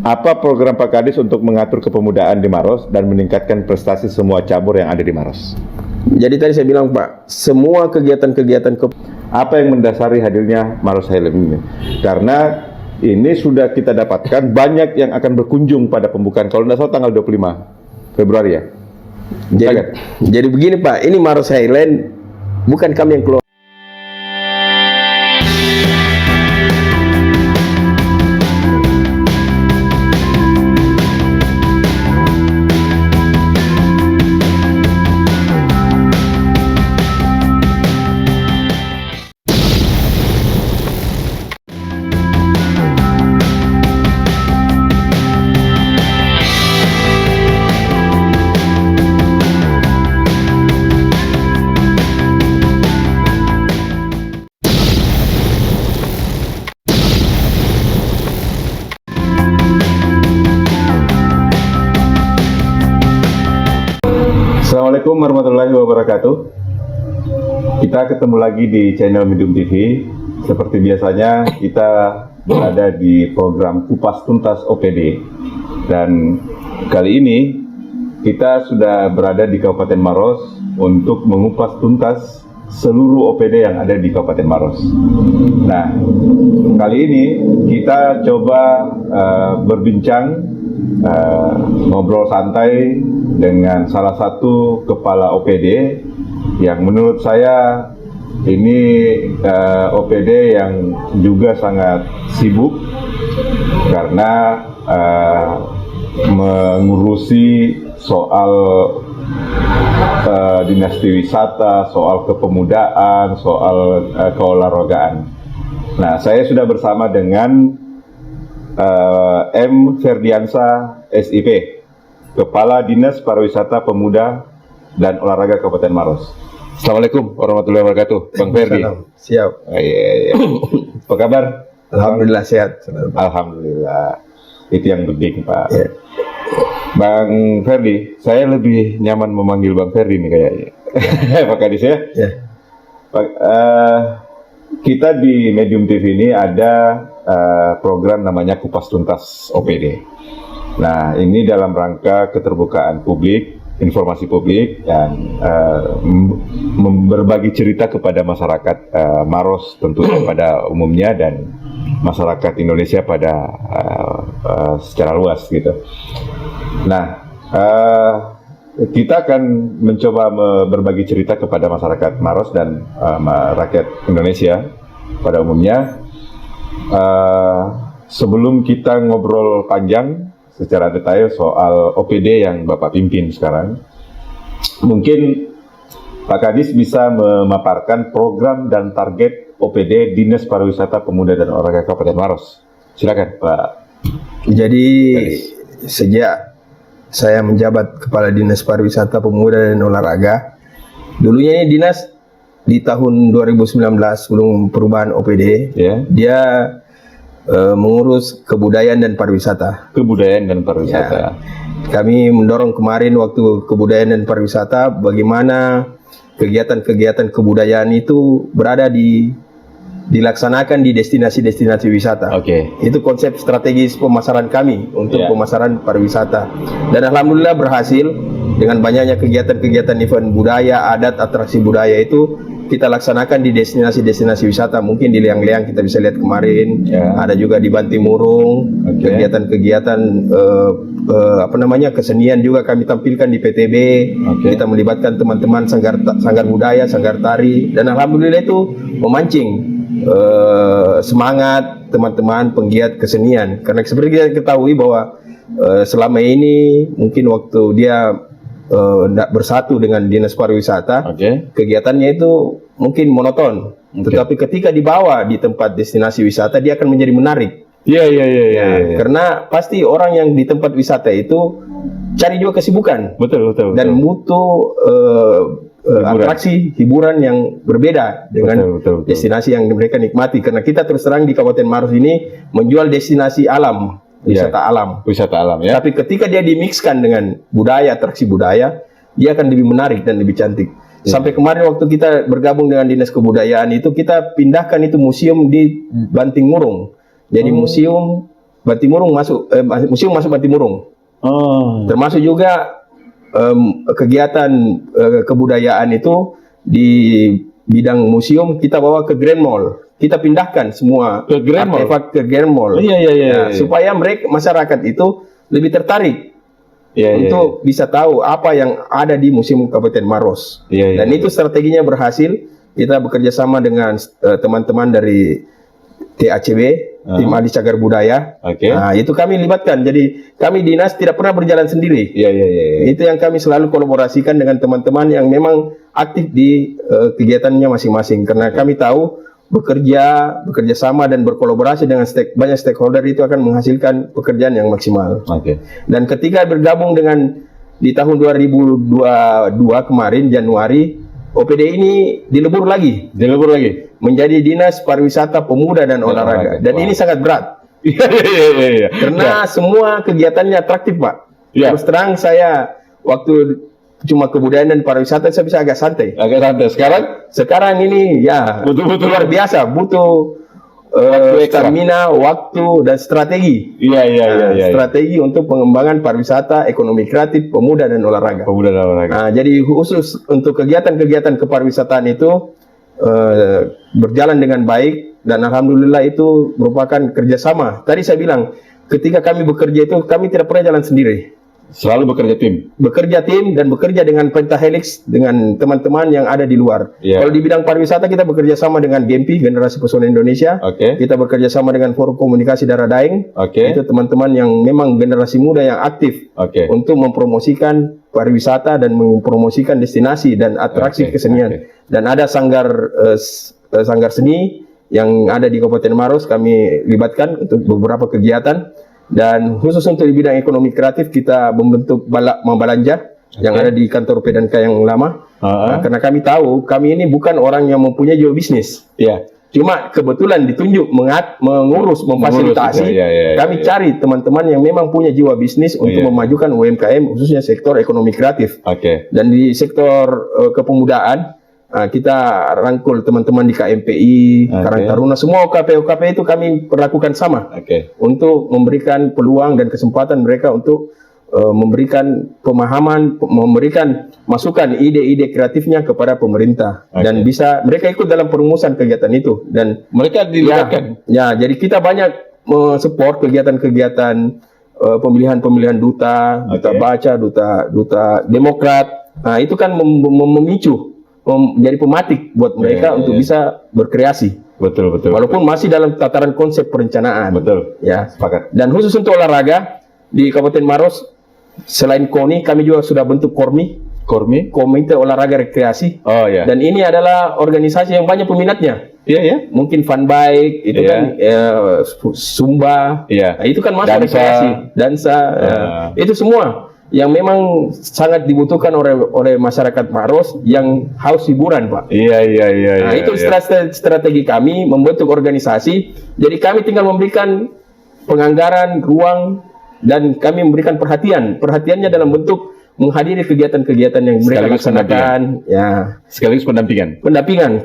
Apa program Pak Kadis untuk mengatur kepemudaan di Maros dan meningkatkan prestasi semua cabur yang ada di Maros? Jadi tadi saya bilang Pak, semua kegiatan-kegiatan apa yang mendasari hadirnya Maros Highland ini? Karena ini sudah kita dapatkan banyak yang akan berkunjung pada pembukaan, kalau tidak salah tanggal 25 Februari ya. Jadi begini Pak, ini Maros Highland bukan kami yang keluar. Assalamualaikum warahmatullahi wabarakatuh. Kita ketemu lagi di channel Medium TV. Seperti biasanya kita berada di program Kupas Tuntas OPD. Dan kali ini kita sudah berada di Kabupaten Maros untuk mengupas tuntas seluruh OPD yang ada di Kabupaten Maros. Nah, kali ini kita coba berbincang, ngobrol santai dengan salah satu kepala OPD yang menurut saya ini OPD yang juga sangat sibuk karena mengurusi soal dinasti wisata, soal kepemudaan, soal keolahragaan. Nah, saya sudah bersama dengan M. Ferdiansa SIP, Kepala Dinas Pariwisata Pemuda dan Olahraga Kabupaten Maros. Assalamualaikum warahmatullahi wabarakatuh, Bang Ferdi. Siap. Iya. Apa kabar? Alhamdulillah sehat. Alhamdulillah. Itu yang penting, Pak. Ya. Bang Ferdi, saya lebih nyaman memanggil Bang Ferdi nih kayaknya. Pak Kadis ya? Ya. Kita di Medium TV ini ada program namanya Kupas Tuntas OPD. Nah, ini dalam rangka keterbukaan publik, informasi publik, dan berbagi cerita kepada masyarakat Maros tentunya pada umumnya dan masyarakat Indonesia pada secara luas gitu. Nah, kita akan mencoba berbagi cerita kepada masyarakat Maros dan rakyat Indonesia pada umumnya. Sebelum kita ngobrol panjang secara detail soal OPD yang Bapak pimpin sekarang, mungkin Pak Kadis bisa memaparkan program dan target OPD Dinas Pariwisata Pemuda dan Olahraga Kabupaten Maros. Silakan Pak. Jadi sejak saya menjabat Kepala Dinas Pariwisata Pemuda dan Olahraga, dulunya ini dinas di tahun 2019 sebelum perubahan OPD, dia mengurus kebudayaan dan pariwisata. Kebudayaan dan pariwisata. Ya, kami mendorong kemarin waktu kebudayaan dan pariwisata bagaimana kegiatan-kegiatan kebudayaan itu berada dilaksanakan di destinasi-destinasi wisata. Itu konsep strategis pemasaran kami untuk pemasaran pariwisata. Dan alhamdulillah berhasil dengan banyaknya kegiatan-kegiatan event budaya, adat, atraksi budaya itu kita laksanakan di destinasi-destinasi wisata. Mungkin di Liang-Liang kita bisa lihat kemarin, ada juga di Bantimurung, kegiatan-kegiatan kesenian juga kami tampilkan di PTB. Kita melibatkan teman-teman sanggar budaya, sanggar tari, dan alhamdulillah itu memancing semangat teman-teman penggiat kesenian. Karena seperti kita ketahui bahwa selama ini mungkin waktu dia bersatu dengan Dinas Pariwisata, kegiatannya itu mungkin monoton. Tetapi ketika dibawa di tempat destinasi wisata, dia akan menjadi menarik. Iya. Karena pasti orang yang di tempat wisata itu cari juga kesibukan. Betul. Dan butuh atraksi hiburan yang berbeda dengan betul. destinasi yang mereka nikmati. Karena kita terus terang di Kabupaten Maros ini menjual destinasi alam, wisata alam ya. Tapi ketika dia dimixkan dengan budaya, atraksi budaya, dia akan lebih menarik dan lebih cantik. Sampai kemarin waktu kita bergabung dengan Dinas Kebudayaan itu, kita pindahkan itu museum di Bantimurung. Jadi museum Bantimurung masuk, museum masuk Bantimurung. Oh. Termasuk juga kegiatan kebudayaan itu di bidang museum kita bawa ke Grand Mall. Kita pindahkan semua Ke Grand Mall? artefak ke Grand Mall. Iya. Nah, supaya mereka masyarakat itu lebih tertarik untuk bisa tahu apa yang ada di Museum Kabupaten Maros. Dan itu strateginya berhasil. Kita bekerja sama dengan teman-teman dari TACB, Tim Ahli Cagar Budaya. Nah, itu kami libatkan. Jadi kami dinas tidak pernah berjalan sendiri. Itu yang kami selalu kolaborasikan dengan teman-teman yang memang aktif di kegiatannya masing-masing. Karena kami tahu bekerja sama dan berkolaborasi dengan banyak stakeholder itu akan menghasilkan pekerjaan yang maksimal. Dan ketika bergabung dengan di tahun 2022 kemarin Januari, OPD ini dilebur lagi menjadi Dinas Pariwisata Pemuda dan Olahraga. Dan ini sangat berat. Karena semua kegiatannya atraktif, Pak. Terus terang saya waktu cuma kebudayaan dan pariwisata saya bisa agak santai. Sekarang ini ya betul-betul luar biasa, butuh stamina, waktu dan strategi. Strategi untuk pengembangan pariwisata, ekonomi kreatif, pemuda dan olahraga. Nah, jadi khusus untuk kegiatan-kegiatan kepariwisataan itu berjalan dengan baik dan alhamdulillah itu merupakan kerjasama. Tadi saya bilang ketika kami bekerja itu kami tidak pernah jalan sendiri. Selalu bekerja tim dan bekerja dengan pentahelix dengan teman-teman yang ada di luar. Kalau di bidang pariwisata kita bekerja sama dengan GEMPI, Generasi Pesona Indonesia. Kita bekerja sama dengan Forum Komunikasi Darah Daeng. Itu teman-teman yang memang generasi muda yang aktif untuk mempromosikan pariwisata dan mempromosikan destinasi dan atraksi kesenian. Dan ada sanggar seni yang ada di Kabupaten Maros kami libatkan untuk beberapa kegiatan. Dan khusus untuk di bidang ekonomi kreatif kita membentuk Mabalanja yang ada di kantor PDNK yang lama. Karena kami tahu kami ini bukan orang yang mempunyai jiwa bisnis. Cuma kebetulan ditunjuk mengurus, memfasilitasi. Kami cari teman-teman yang memang punya jiwa bisnis untuk memajukan UMKM khususnya sektor ekonomi kreatif. Dan di sektor kepemudaan kita rangkul teman-teman di KMPI, Karang Taruna, semua OKP itu kami perlakukan sama untuk memberikan peluang dan kesempatan mereka untuk memberikan pemahaman, memberikan masukan ide-ide kreatifnya kepada pemerintah dan bisa mereka ikut dalam perumusan kegiatan itu dan mereka dilibatkan. Jadi kita banyak support kegiatan-kegiatan pemilihan duta baca, duta demokrat. Nah, itu kan memicu menjadi pematik buat mereka untuk bisa berkreasi. Betul. Walaupun masih dalam tataran konsep perencanaan. Sepakat. Dan khusus untuk olahraga di Kabupaten Maros, selain KONI, kami juga sudah bentuk Komite Olahraga Rekreasi. Dan ini adalah organisasi yang banyak peminatnya. Mungkin fun bike itu kan Zumba. Nah, itu kan masuk rekreasi, dansa. Itu semua yang memang sangat dibutuhkan oleh masyarakat Maros yang haus hiburan, Pak. Nah, itu strategi kami membentuk organisasi. Jadi kami tinggal memberikan penganggaran, ruang, dan kami memberikan perhatian. Perhatiannya dalam bentuk menghadiri kegiatan-kegiatan yang mereka laksanakan. Sekaligus pendampingan.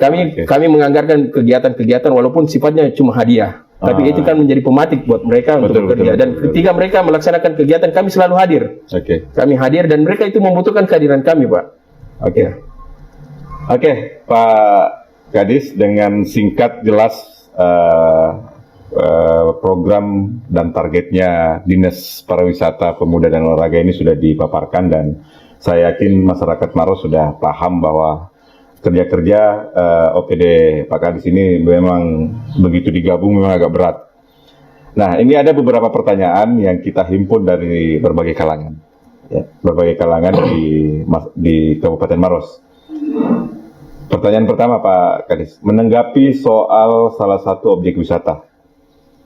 Kami menganggarkan kegiatan-kegiatan walaupun sifatnya cuma hadiah. Tapi itu kan menjadi pematik buat mereka untuk bekerja. Dan ketika mereka melaksanakan kegiatan, kami selalu hadir. Kami hadir dan mereka itu membutuhkan kehadiran kami, Pak. Pak Kadis, dengan singkat jelas program dan targetnya Dinas Pariwisata Pemuda dan Olahraga ini sudah dipaparkan dan saya yakin masyarakat Maros sudah paham bahwa kerja-kerja OPD Pak Kadis ini memang begitu digabung memang agak berat. Nah, ini ada beberapa pertanyaan yang kita himpun dari berbagai kalangan, di Kabupaten Maros. Pertanyaan pertama, Pak Kadis, menanggapi soal salah satu objek wisata,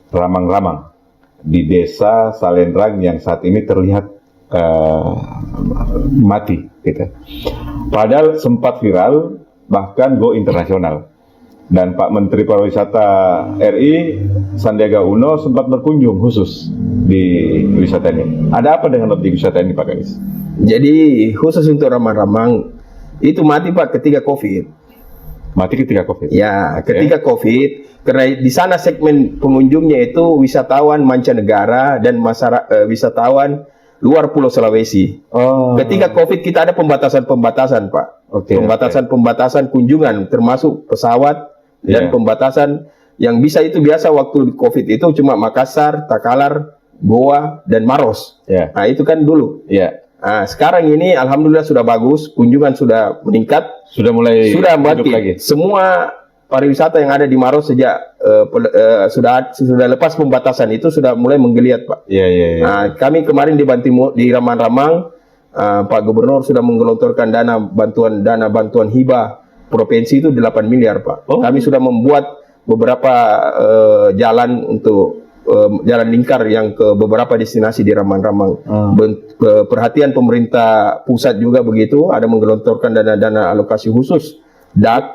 Ramang-Ramang, di Desa Salendrang yang saat ini terlihat mati, Padahal sempat viral, bahkan go internasional. Dan Pak Menteri Pariwisata RI Sandiaga Uno sempat berkunjung khusus di wisata ini. Ada apa dengan objek wisata ini, Pak Kadis? Jadi khusus untuk Ramang-Ramang itu mati, Pak, ketika COVID. Mati ketika COVID? Ya, ketika COVID Karena di sana segmen pengunjungnya itu wisatawan mancanegara dan wisatawan luar Pulau Sulawesi. Oh. Ketika COVID kita ada pembatasan-pembatasan, Pak. Oke, Pembatasan-pembatasan kunjungan termasuk pesawat dan pembatasan yang bisa itu biasa waktu COVID itu cuma Makassar, Takalar, Goa dan Maros. Ya. Nah, itu kan dulu. Ya. Nah, sekarang ini alhamdulillah sudah bagus, kunjungan sudah meningkat, Sudah mulai sudah hidup mati. lagi. Semua pariwisata yang ada di Maros sejak sudah lepas pembatasan itu sudah mulai menggeliat, Pak. Iya, iya, iya. Nah, kami kemarin di Ramang-Ramang, Pak Gubernur sudah menggelontorkan dana bantuan hibah provinsi itu 8 miliar, Pak. Oh. Kami sudah membuat beberapa jalan untuk jalan lingkar yang ke beberapa destinasi di Ramang-Ramang. Perhatian pemerintah pusat juga begitu, ada menggelontorkan dana-dana alokasi khusus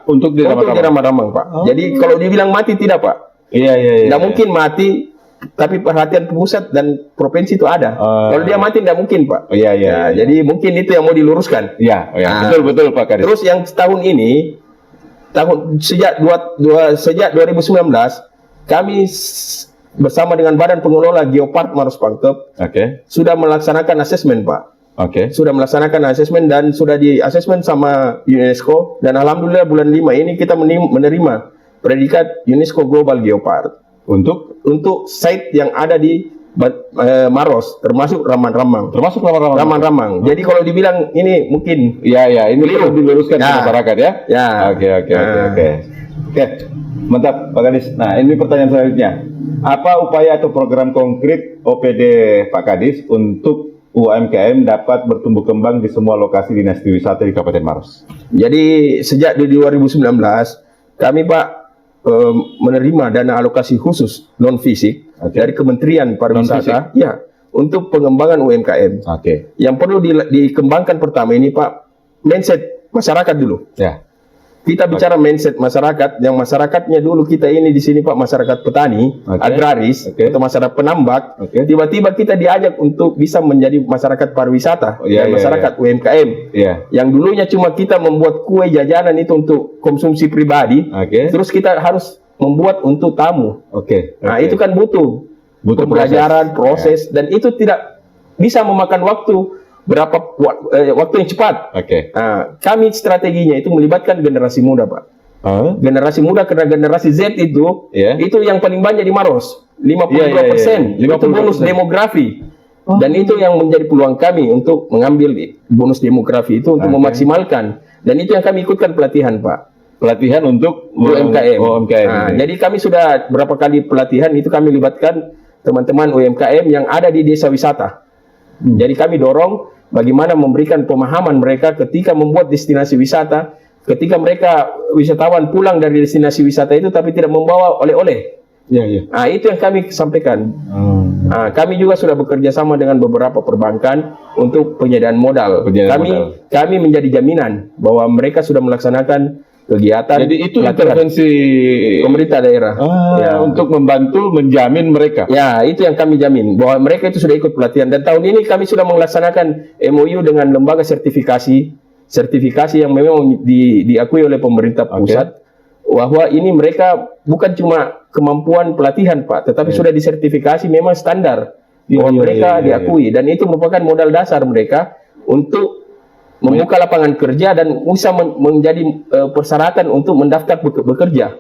Untuk di Ramang-Ramang, Pak. Jadi kalau dibilang mati tidak, Pak. Iya, iya, iya. Tidak mungkin mati, tapi perhatian pusat dan provinsi itu ada. Kalau dia mati tidak mungkin, Pak. Iya, iya, Ya, iya. jadi mungkin itu yang mau diluruskan. Iya, iya. Nah, Betul Pak Kadis. Terus yang tahun ini, sejak 2019, kami bersama dengan Badan Pengelola Geopark Maros Pangkep Oke. sudah melaksanakan asesmen, Pak. Oke. Sudah melaksanakan asesmen dan sudah di asesmen sama UNESCO, dan alhamdulillah bulan 5 ini kita menerima predikat UNESCO Global Geopark untuk site yang ada di Maros, termasuk Ramang-Ramang. Termasuk Ramang-Ramang. Ramang-Ramang. Jadi kalau dibilang ini mungkin Iya, iya, ini Keliru. perlu diluruskan ke Ya. masyarakat ya. Ya. Oke. Nah. Oke. Mantap Pak Kadis. Nah, ini pertanyaan selanjutnya. Apa upaya atau program konkret OPD Pak Kadis untuk UMKM dapat bertumbuh kembang di semua lokasi dinasti wisata di Kabupaten Maros? Jadi sejak di 2019 kami, Pak, menerima dana alokasi khusus non fisik dari Kementerian Pariwisata ya untuk pengembangan UMKM. Oke. Yang perlu dikembangkan pertama ini, Pak, mindset masyarakat dulu. Ya. Kita bicara mindset masyarakat, yang masyarakatnya dulu kita ini di sini, Pak, masyarakat petani, agraris, atau masyarakat penambak. Tiba-tiba kita diajak untuk bisa menjadi masyarakat pariwisata, masyarakat UMKM. Yang dulunya cuma kita membuat kue jajanan itu untuk konsumsi pribadi, terus kita harus membuat untuk tamu. Nah, itu kan butuh pembelajaran, proses, dan itu tidak bisa memakan waktu waktu yang cepat. Nah, kami strateginya itu melibatkan generasi muda, Pak. Generasi muda, karena generasi Z itu yang paling banyak di Maros, 52%. Itu bonus demografi. Dan itu yang menjadi peluang kami untuk mengambil bonus demografi itu untuk memaksimalkan. Dan itu yang kami ikutkan pelatihan, Pak. Pelatihan untuk UMKM. Nah, jadi kami sudah berapa kali pelatihan itu kami libatkan teman-teman UMKM yang ada di desa wisata. Jadi kami dorong bagaimana memberikan pemahaman mereka ketika membuat destinasi wisata, ketika mereka wisatawan pulang dari destinasi wisata itu tapi tidak membawa oleh-oleh. Nah, itu yang kami sampaikan. Nah, kami juga sudah bekerja sama dengan beberapa perbankan untuk penyediaan modal. Kami menjadi jaminan bahwa mereka sudah melaksanakan kegiatan. Jadi itu intervensi pemerintah daerah untuk membantu menjamin mereka. Ya, itu yang kami jamin bahwa mereka itu sudah ikut pelatihan, dan tahun ini kami sudah melaksanakan MOU dengan lembaga sertifikasi yang memang diakui oleh pemerintah pusat, bahwa ini mereka bukan cuma kemampuan pelatihan, Pak, tetapi sudah disertifikasi memang standar bahwa mereka diakui, dan itu merupakan modal dasar mereka untuk membuka lapangan kerja dan bisa menjadi persyaratan untuk mendaftar bekerja.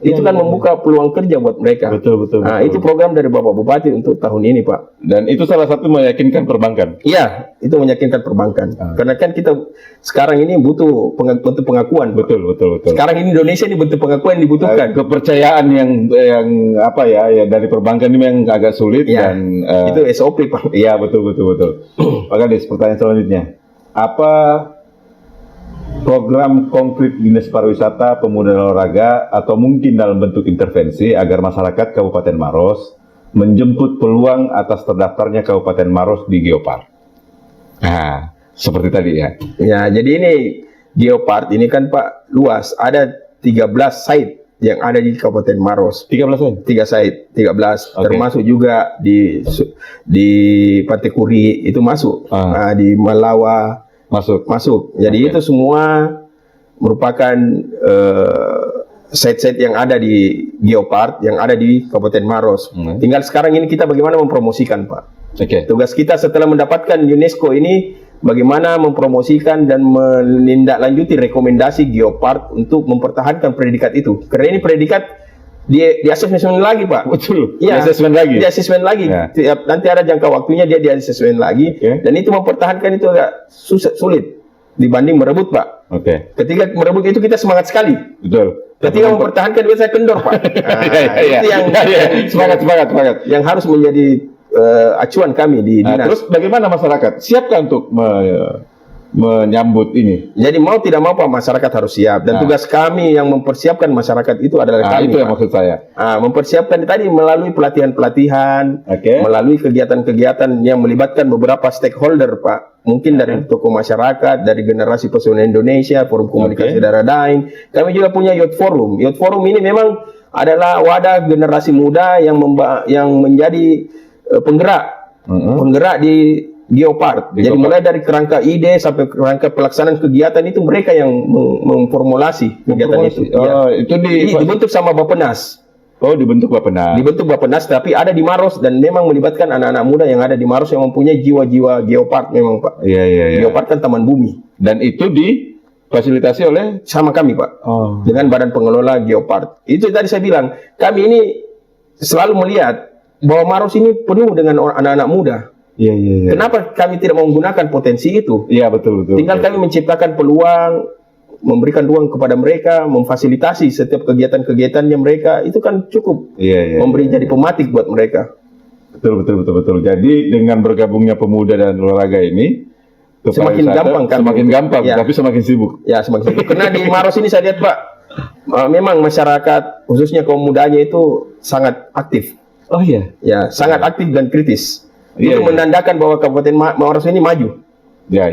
Itu kan membuka peluang kerja buat mereka. Betul. Nah, itu program dari Bapak Bupati untuk tahun ini, Pak. Dan itu salah satu meyakinkan perbankan. Iya, itu meyakinkan perbankan. Karena kan kita sekarang ini butuh bentuk pengakuan. Betul. Sekarang ini Indonesia ini bentuk pengakuan yang dibutuhkan. Kepercayaan yang apa ya dari perbankan ini memang agak sulit dan itu SOP, Pak. Iya, betul. Pak Kadis, pertanyaan selanjutnya. Apa program konkret Dinas Pariwisata, Pemuda dan Olahraga atau mungkin dalam bentuk intervensi agar masyarakat Kabupaten Maros menjemput peluang atas terdaftarnya Kabupaten Maros di Geopark? Nah, seperti tadi ya. Ya, jadi ini Geopark ini kan, Pak, luas. Ada 13 site yang ada di Kabupaten Maros. 13 termasuk juga di Pantai Kuri itu masuk. Di Malawa masuk. Jadi itu semua merupakan site-site yang ada di Geopark, yang ada di Kabupaten Maros. Tinggal sekarang ini kita bagaimana mempromosikan, Pak. Oke. Tugas kita setelah mendapatkan UNESCO ini, bagaimana mempromosikan dan menindaklanjuti rekomendasi Geopark untuk mempertahankan predikat itu. Karena ini predikat di asesmen lagi, Pak. Betul. Iya, Di asesmen lagi. Di asesmen lagi. Ya. Nanti ada jangka waktunya dia di asesmen lagi. Oke. Dan itu mempertahankan itu agak sulit dibanding merebut, Pak. Oke. Ketika merebut itu kita semangat sekali. Betul. Ketika mempertahankan biasanya kendor, Pak. Nah, itu semangat. yang harus menjadi acuan kami di Nah, dinas. terus bagaimana masyarakat? Siapkah untuk menyambut ini? Jadi mau tidak mau Pak, masyarakat harus siap. Dan tugas kami yang mempersiapkan masyarakat itu adalah kami, itu yang Pak. maksud saya. Mempersiapkan tadi melalui pelatihan-pelatihan, Oke. melalui kegiatan-kegiatan yang melibatkan beberapa stakeholder, Pak. Mungkin dari tokoh masyarakat, dari generasi pesona Indonesia, Forum Komunikasi Daerah Daeng. Kami juga punya Youth Forum. Youth Forum ini memang adalah wadah generasi muda yang menjadi penggerak di Geopark. Jadi mulai dari kerangka ide sampai kerangka pelaksanaan kegiatan itu mereka yang memformulasi kegiatan itu. Itu dibentuk sama Bappenas. Dibentuk Bappenas. Dibentuk Bappenas, tapi ada di Maros dan memang melibatkan anak-anak muda yang ada di Maros yang mempunyai jiwa-jiwa Geopark memang, Pak. Iya. Geopark kan taman bumi. Dan itu difasilitasi oleh Sama kami, Pak. Dengan Badan Pengelola Geopark. Itu tadi saya bilang, kami ini selalu melihat bahwa Maros ini penuh dengan anak-anak muda. Iya. Kenapa kami tidak menggunakan potensi itu? Iya, betul. Tinggal kami menciptakan peluang, memberikan ruang kepada mereka, memfasilitasi setiap kegiatan-kegiatannya mereka, itu kan cukup memberi jadi pematik buat mereka. Betul. Jadi dengan bergabungnya pemuda dan olahraga ini Semakin gampang kan? Semakin gampang, Ya. tapi semakin sibuk. Ya, semakin sibuk. Karena di Maros ini saya lihat, Pak, memang masyarakat khususnya kaum mudanya itu sangat aktif. Oh iya. Ya, sangat aktif dan kritis. Iya, Itu menandakan bahwa Kabupaten Maros ini maju. Ya.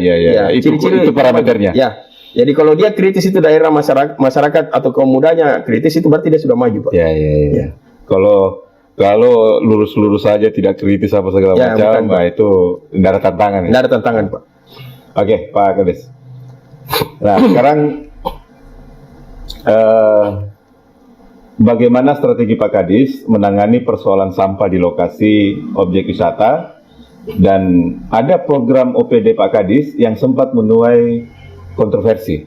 Itu parameternya. Ya. Jadi kalau dia kritis itu daerah masyarakat atau kaum mudanya kritis itu berarti dia sudah maju, Pak. Ya. Kalau lurus-lurus saja tidak kritis apa segala Ya, macam, bukan, Pak. itu tidak ada tantangan. Tidak ada tantangan, Pak. Oke, Pak Kades. Nah, sekarang bagaimana strategi Pak Kadis menangani persoalan sampah di lokasi objek wisata, dan ada program OPD Pak Kadis yang sempat menuai kontroversi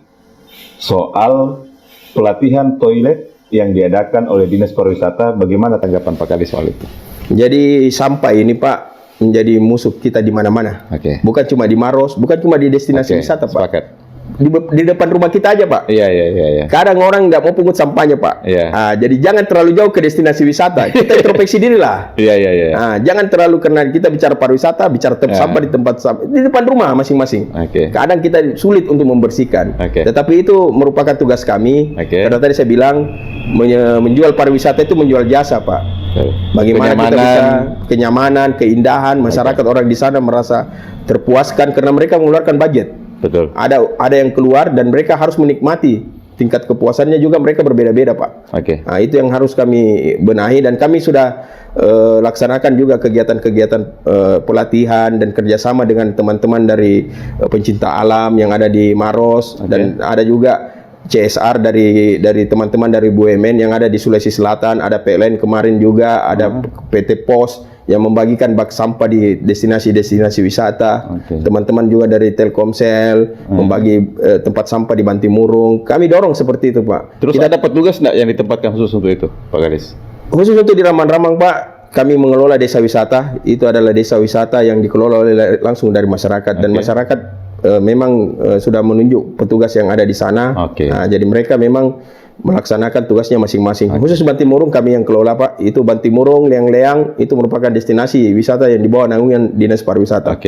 soal pelatihan toilet yang diadakan oleh Dinas Pariwisata. Bagaimana tanggapan Pak Kadis soal itu? Jadi sampah ini, Pak, menjadi musuh kita di mana-mana. Oke. Bukan cuma di Maros, bukan cuma di destinasi wisata, Pak. Sepakat. Di depan rumah kita aja, Pak. Iya. Kadang orang nggak mau pungut sampahnya, Pak. Iya. Jadi jangan terlalu jauh ke destinasi wisata. Kita introspeksi diri lah. Iya. Jangan terlalu, karena kita bicara pariwisata, bicara sampah di tempat sampah di depan rumah masing-masing. Oke. Kadang kita sulit untuk membersihkan. Oke. Tetapi itu merupakan tugas kami. Oke. Karena tadi saya bilang menjual pariwisata itu menjual jasa, Pak. Bagaimana kita bisa kenyamanan, keindahan, masyarakat orang di sana merasa terpuaskan karena mereka mengeluarkan budget. Betul. Ada yang keluar dan mereka harus menikmati. Tingkat kepuasannya juga mereka berbeda-beda, Pak. Oke. Nah, itu yang harus kami benahi, dan kami sudah laksanakan juga kegiatan-kegiatan pelatihan dan kerjasama dengan teman-teman dari pencinta alam yang ada di Maros. Dan ada juga CSR dari teman-teman dari BUMN yang ada di Sulawesi Selatan, ada PLN kemarin juga, ada PT POS yang membagikan bak sampah di destinasi-destinasi wisata. Teman-teman juga dari Telkomsel membagi tempat sampah di Bantimurung. Kami dorong seperti itu, Pak. Terus ada petugas nggak yang ditempatkan khusus untuk itu, Pak Kadis? Khusus untuk di Ramang-Ramang, Pak, kami mengelola desa wisata. Itu adalah desa wisata yang dikelola langsung dari masyarakat. Dan masyarakat memang sudah menunjuk petugas yang ada di sana. Nah, jadi mereka memang melaksanakan tugasnya masing-masing. Khusus Bantimurung kami yang kelola, Pak. Itu Bantimurung, Leang-Leang, itu merupakan destinasi wisata yang di bawah naungan Dinas Pariwisata.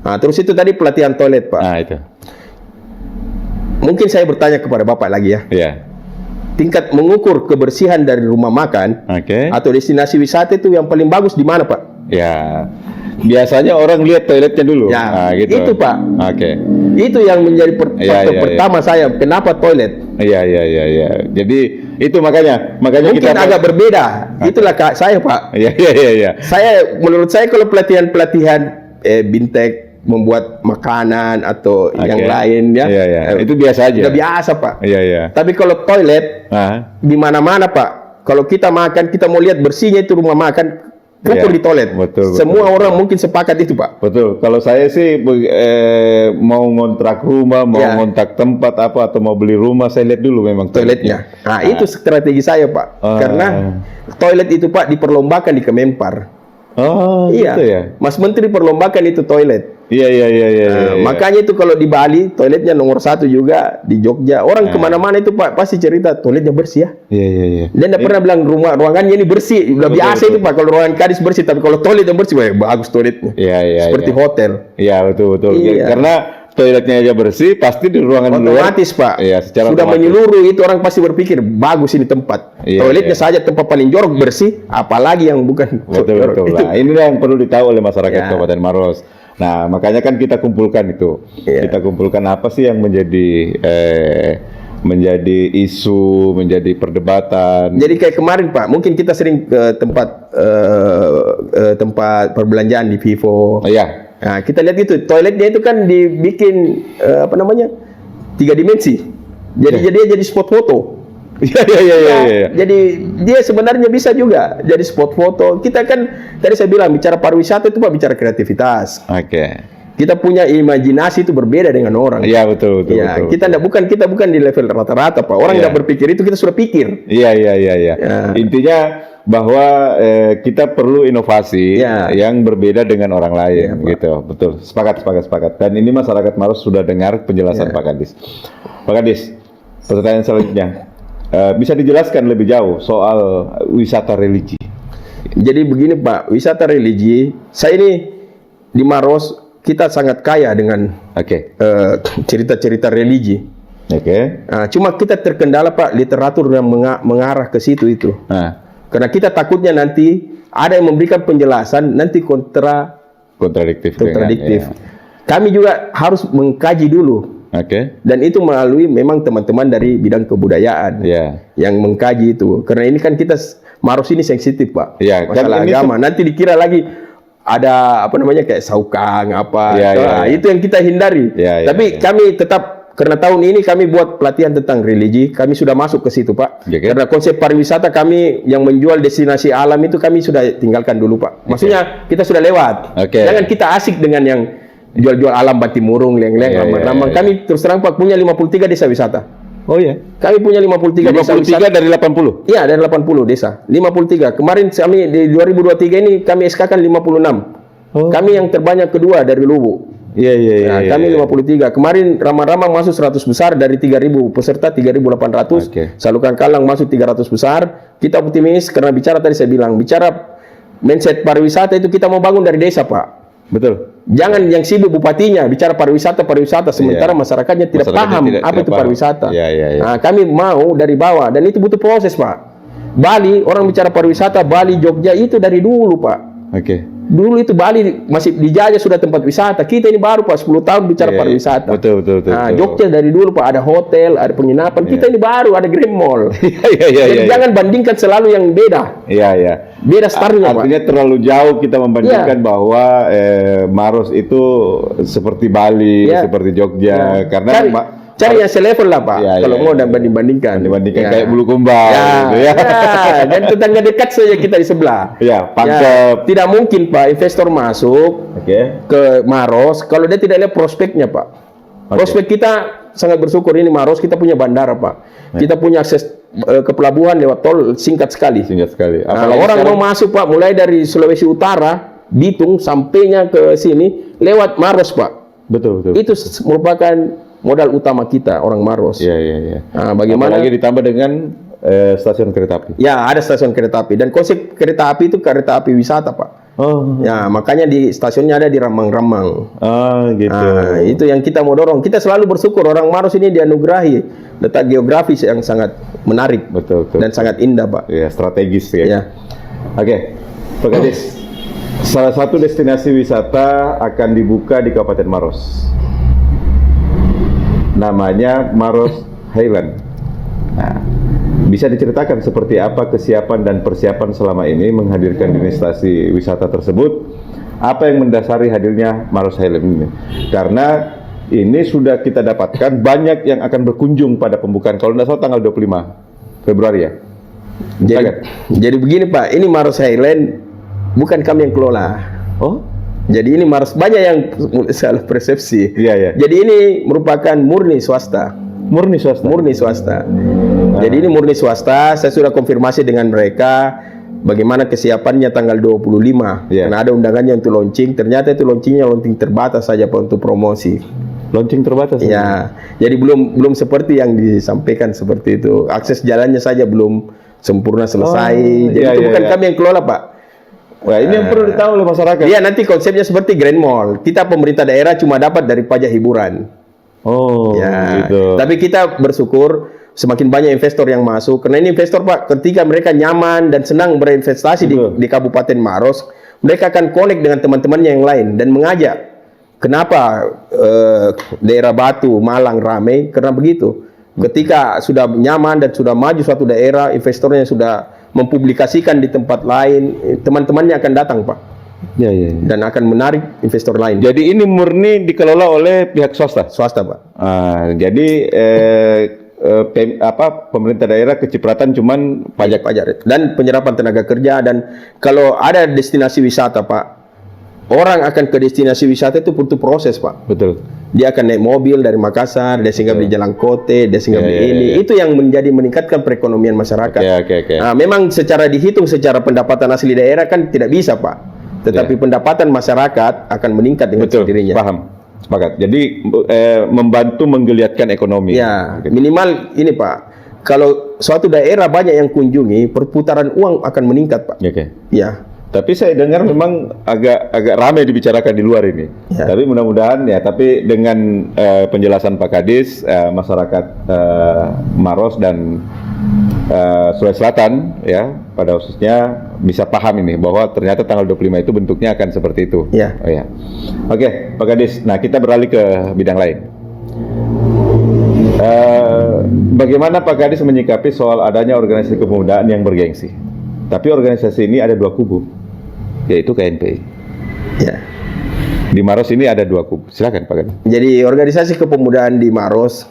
Nah, terus itu tadi pelatihan toilet, Pak. Nah, itu. Mungkin saya bertanya kepada Bapak lagi ya. Iya. Tingkat mengukur kebersihan dari rumah makan atau destinasi wisata itu yang paling bagus di mana, Pak? Ya. Biasanya orang lihat toiletnya dulu. Ya, nah, gitu. itu, Pak. Itu yang menjadi faktor pertama saya. Kenapa toilet? Iya. Jadi itu makanya mungkin kita agak berbeda. Itulah saya, Pak. Iya. Menurut saya kalau pelatihan Bintek, membuat makanan atau Oke. yang lain ya. Iya, iya. Itu biasa aja. Udah biasa, Pak. Iya, iya. Tapi kalau toilet di mana-mana, Pak. Kalau kita makan, kita mau lihat bersihnya itu rumah makan, kumpul Iya, di toilet. betul, Semua betul, orang mungkin sepakat itu, Pak. Betul. Kalau saya sih mau ngontrak rumah, mau Ya. ngontrak tempat apa atau mau beli rumah, saya lihat dulu memang Toiletnya. Nah, itu strategi saya, Pak. Karena toilet itu, Pak, diperlombakan di Kemenpar. Oh, Iya. gitu ya. Mas Menteri perlombakan itu toilet. Iya, iya, iya, iya. Nah, iya. makanya itu kalau di Bali toiletnya nomor 1 juga di Jogja. Orang kemana-mana itu, Pak, pasti cerita toiletnya bersih ya. Iya, iya, iya. Dia tidak pernah bilang ruangannya ini bersih. Udah Betul, biasa betul. itu, Pak. Kalau ruangan kadis bersih, tapi kalau toilet yang bersih, wah, bagus toiletnya. Iya, iya. Seperti iya. hotel. Iya, betul, betul. Iya. Karena toiletnya aja bersih, pasti di ruangan luar. Otomatis, Pak. Iya, secara Sudah otomatis. menyeluruh itu orang pasti berpikir bagus ini tempat. Iya, Toiletnya iya. saja tempat paling jorok bersih, apalagi yang bukan Betul, jorok. betul. Itu. Nah, inilah yang perlu ditahu oleh masyarakat Ya. Kabupaten Maros. Nah, makanya kan kita kumpulkan itu. Iya. Kita kumpulkan apa sih yang menjadi isu, menjadi perdebatan. Jadi kayak kemarin, Pak, mungkin kita sering ke tempat tempat perbelanjaan di Vivo. Oh, iya. Nah, kita lihat itu toiletnya itu kan dibikin 3 dimensi. Jadi spot foto. Iya, iya, iya, iya, iya. Jadi dia sebenarnya bisa juga jadi spot foto. Kita kan tadi saya bilang bicara pariwisata itu, Pak, bicara kreativitas. Oke. Kita punya imajinasi itu berbeda dengan orang. Iya, betul, betul, Ya, betul. kita bukan di level rata-rata, Pak. Orang Iya. nggak berpikir itu, kita sudah pikir. Iya, iya, iya, iya. Ya. Intinya bahwa kita perlu inovasi Ya. yang berbeda dengan orang lain, Ya, Pak. gitu. Betul. Sepakat, sepakat, sepakat. Dan ini masyarakat Maros sudah dengar penjelasan Ya. Pak Kadis. Pak Kadis, pertanyaan selanjutnya, bisa dijelaskan lebih jauh soal wisata religi? Jadi begini, Pak, wisata religi, saya ini di Maros kita sangat kaya dengan Oke, cerita-cerita religi. oke. Cuma kita terkendala, Pak, literatur yang mengarah ke situ itu. Nah, Karena kita takutnya nanti ada yang memberikan penjelasan nanti kontradiktif. kontradiktif. Dengan, Kami juga harus mengkaji dulu. Oke. Dan itu melalui memang teman-teman dari bidang kebudayaan Ya. yang mengkaji itu. Karena ini kan kita Maros ini sensitif, Pak. Ya, kan Masalah ini agama. Nanti dikira lagi ada apa namanya kayak saukang apa. Ya, ya, ya. Itu yang kita hindari. Ya, ya, Tapi ya. kami tetap karena tahun ini kami buat pelatihan tentang religi, kami sudah masuk ke situ, Pak. Oke. Karena konsep pariwisata kami yang menjual destinasi alam itu kami sudah tinggalkan dulu, Pak. Maksudnya kita sudah lewat. Oke. Jangan kita asik dengan yang jual-jual alam Batimurung, leng-leng, Ya, ya, ramang-ramang. ya, ya. Kami terus terang, Pak, punya 53 desa wisata. Oh ya. Kami punya 53 desa 53 wisata. dari 80. Iya, dari 80 desa. 53. Kemarin kami di 2023 ini kami SK kan 56. Oh. Kami yang terbanyak kedua dari Luwu. Iya, iya, iya. Nah, iya, kami iya. 53. Kemarin ramang-ramang masuk 100 besar dari 3.000 peserta 3.800. Oke. Salukan Kalang masuk 300 besar. Kita optimis karena bicara tadi saya bilang, bicara mindset pariwisata itu kita mau bangun dari desa, Pak. Betul. Jangan yang sibuk bupatinya bicara pariwisata sementara Iya. masyarakatnya tidak Masyarakatnya paham tidak apa itu paham. pariwisata. Iya, iya, iya. Nah, kami mau dari bawah dan itu butuh proses, Pak. Bali orang bicara pariwisata, Bali, Jogja itu dari dulu, Pak. Oke. Dulu itu Bali masih dijajah sudah tempat wisata. Kita ini baru, Pak, 10 tahun bicara Iya, pariwisata. betul, betul, betul, Nah, betul. Jogja dari dulu, Pak, ada hotel, ada penginapan. Kita ini baru ada Grand Mall. Iya, iya, iya. Jadi iya. jangan bandingkan selalu yang beda. Iya, iya. Beda startnya, Pak. Artinya terlalu jauh kita membandingkan Iya. bahwa Maros itu seperti Bali, Iya. seperti Jogja, Ya. karena cari yang selevel lah, Pak. Iya, Kalau iya, mau iya. dan banding-bandingkan. dibandingkan Ya. kayak Bulukumba, Ya, gitu ya. ya. Dan tetangga dekat saja kita di sebelah. Ya, Pangkep. Tidak mungkin, Pak, investor masuk Oke. ke Maros kalau dia tidak lihat prospeknya, Pak. Oke. Prospek kita sangat bersyukur ini Maros kita punya bandara, Pak. Kita punya akses ke pelabuhan lewat tol singkat sekali. Singkat sekali. Nah, Apalagi orang sekarang- mau masuk, Pak, mulai dari Sulawesi Utara, Bitung sampainya ke sini lewat Maros, Pak. Betul, betul. Itu merupakan modal utama kita orang Maros. Iya, iya, iya. Nah, bagaimana? Apalagi ditambah dengan stasiun kereta api. Ya, ada stasiun kereta api dan konsep kereta api itu kereta api wisata, Pak. Oh. Ya, makanya di stasiunnya ada di Ramang-Ramang. Ah, gitu. Nah, itu yang kita mau dorong. Kita selalu bersyukur orang Maros ini dianugerahi letak geografis yang sangat menarik Betul, betul. dan sangat indah, Pak. Ya, strategis ya. Ya. Oke, Pak Kadis. Salah satu destinasi wisata akan dibuka di Kabupaten Maros. Namanya Maros Highland. Nah, bisa diceritakan seperti apa kesiapan dan persiapan selama ini menghadirkan destinasi wisata tersebut? Apa yang mendasari hadirnya Maros Highland ini? Karena ini sudah kita dapatkan banyak yang akan berkunjung pada pembukaan, kalau tidak salah tanggal 25 Februari ya. Jadi begini Pak, ini Maros Highland bukan kami yang kelola. Oh? Jadi ini Maros, banyak yang salah persepsi. Iya, iya. Jadi ini merupakan murni swasta. Murni swasta. Murni swasta. Jadi ini murni swasta. Saya sudah konfirmasi dengan mereka bagaimana kesiapannya tanggal 25. Yeah. Karena ada undangannya untuk launching. Ternyata itu launchingnya launching terbatas saja Pak untuk promosi. Launching terbatas. Ya. Jadi belum seperti yang disampaikan seperti itu. Akses jalannya saja belum sempurna selesai. Jadi iya, itu iya, bukan iya. kami yang kelola Pak. Wah, ini yang perlu ditahu oleh masyarakat. Iya, nanti konsepnya seperti Grand Mall. Kita pemerintah daerah cuma dapat dari pajak hiburan. Oh, Ya, gitu. tapi kita bersyukur semakin banyak investor yang masuk. Karena ini investor Pak, ketika mereka nyaman dan senang berinvestasi di Kabupaten Maros, mereka akan connect dengan teman-temannya yang lain dan mengajak. Kenapa daerah Batu, Malang ramai? Karena begitu. Ketika sudah nyaman dan sudah maju suatu daerah, investornya sudah mempublikasikan di tempat lain, teman-temannya akan datang Pak. Ya, ya, ya. Dan akan menarik investor lain. Jadi ini murni dikelola oleh pihak swasta. Swasta Pak. Jadi pemerintah daerah kecipratan cuman Pajak dan penyerapan tenaga kerja. Dan kalau ada destinasi wisata Pak, orang akan ke destinasi wisata itu butuh proses Pak. betul. Dia akan naik mobil dari Makassar, dia singgah di Jalan Kote, dia singgah di ini. Itu yang meningkatkan perekonomian masyarakat. Oke. Memang secara dihitung secara pendapatan asli daerah kan tidak bisa Pak. Tetapi pendapatan masyarakat akan meningkat dengan sendirinya. Paham. Sepakat. Jadi membantu menggeliatkan ekonomi. Ya, minimal ini Pak. Kalau suatu daerah banyak yang kunjungi, perputaran uang akan meningkat Pak. Oke. Ya. Tapi saya dengar memang agak ramai dibicarakan di luar ini. Ya. Tapi mudah-mudahan ya. Tapi dengan penjelasan Pak Kadis, masyarakat Maros dan Sulawesi Selatan ya pada khususnya bisa paham ini bahwa ternyata tanggal 25 itu bentuknya akan seperti itu. Ya. Oh, ya. Oke, Pak Kadis. Nah, kita beralih ke bidang lain. Bagaimana Pak Kadis menyikapi soal adanya organisasi kepemudaan yang bergengsi? Tapi organisasi ini ada dua kubu, yaitu KNPI. Ya. Di Maros ini ada dua kubu. Silakan Pak Kadis. Jadi organisasi kepemudaan di Maros,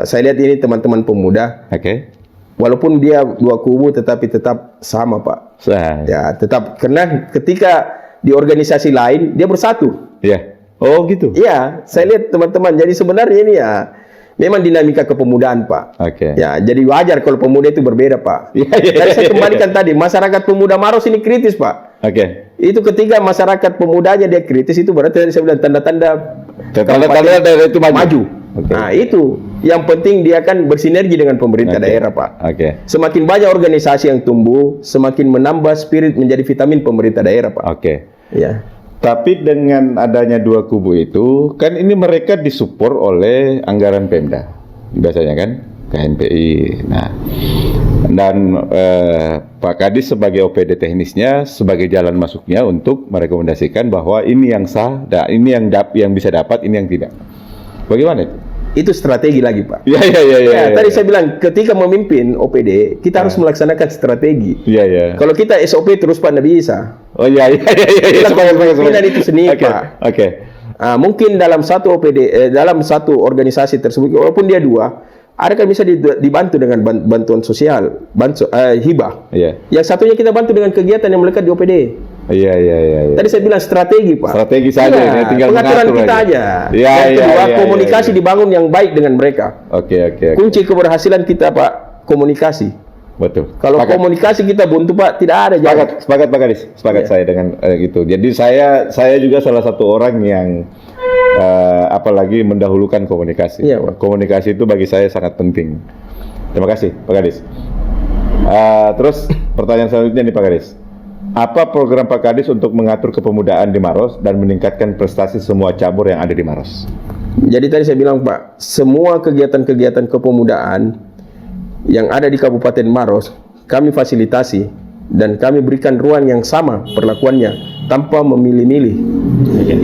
saya lihat ini teman-teman pemuda. Oke. Walaupun dia dua kubu, tetapi tetap sama Pak. Ya, tetap karena ketika di organisasi lain dia bersatu. Ya. Oh gitu. Iya, saya lihat teman-teman. Jadi sebenarnya ini ya memang dinamika kepemudaan Pak. Oke. Ya, jadi wajar kalau pemuda itu berbeda Pak. Dan saya kembalikan tadi, masyarakat pemuda Maros ini kritis Pak. Oke. Itu ketika masyarakat pemudanya dia kritis, itu berarti saya bilang tanda-tanda daerah itu maju. Okay. Nah itu yang penting, dia akan bersinergi dengan pemerintah daerah Pak. Oke. Semakin banyak organisasi yang tumbuh, semakin menambah spirit menjadi vitamin pemerintah daerah Pak. Oke. Ya. Tapi dengan adanya dua kubu itu, kan ini mereka disupport oleh anggaran Pemda, biasanya kan KNPI. Nah, dan Pak Kadis sebagai OPD teknisnya, sebagai jalan masuknya untuk merekomendasikan bahwa ini yang sah, dan ini yang bisa dapat, ini yang tidak. Bagaimana itu? Itu strategi lagi Pak. Iya. Tadi saya bilang ketika memimpin OPD kita harus melaksanakan strategi. Iya. Kalau kita SOP terus Pak, tidak bisa. Oh iya. Pimpinan itu seni Pak. Oke. Mungkin dalam satu OPD, dalam satu organisasi tersebut, walaupun dia dua, ada kan bisa dibantu dengan bantuan sosial, hibah. Iya. Yang satunya kita bantu dengan kegiatan yang melekat di OPD. Iya. Tadi saya bilang strategi Pak. Strategi saja, ya, tinggal pengaturan mengatur kita aja. Yang kedua, komunikasi dibangun yang baik dengan mereka. Oke. Kunci keberhasilan kita Pak, komunikasi. Betul. Kalau komunikasi kita buntu Pak, tidak ada jalan. Sepakat Pak Kadis. Sepakat saya dengan itu. Jadi saya juga salah satu orang yang apalagi mendahulukan komunikasi. Iya, Pak. Komunikasi itu bagi saya sangat penting. Terima kasih Pak Kadis. Terus pertanyaan selanjutnya nih Pak Kadis. Apa program Pak Kadis untuk mengatur kepemudaan di Maros dan meningkatkan prestasi semua cabur yang ada di Maros? Jadi tadi saya bilang Pak, semua kegiatan-kegiatan kepemudaan yang ada di Kabupaten Maros kami fasilitasi dan kami berikan ruang yang sama perlakuannya tanpa memilih-milih.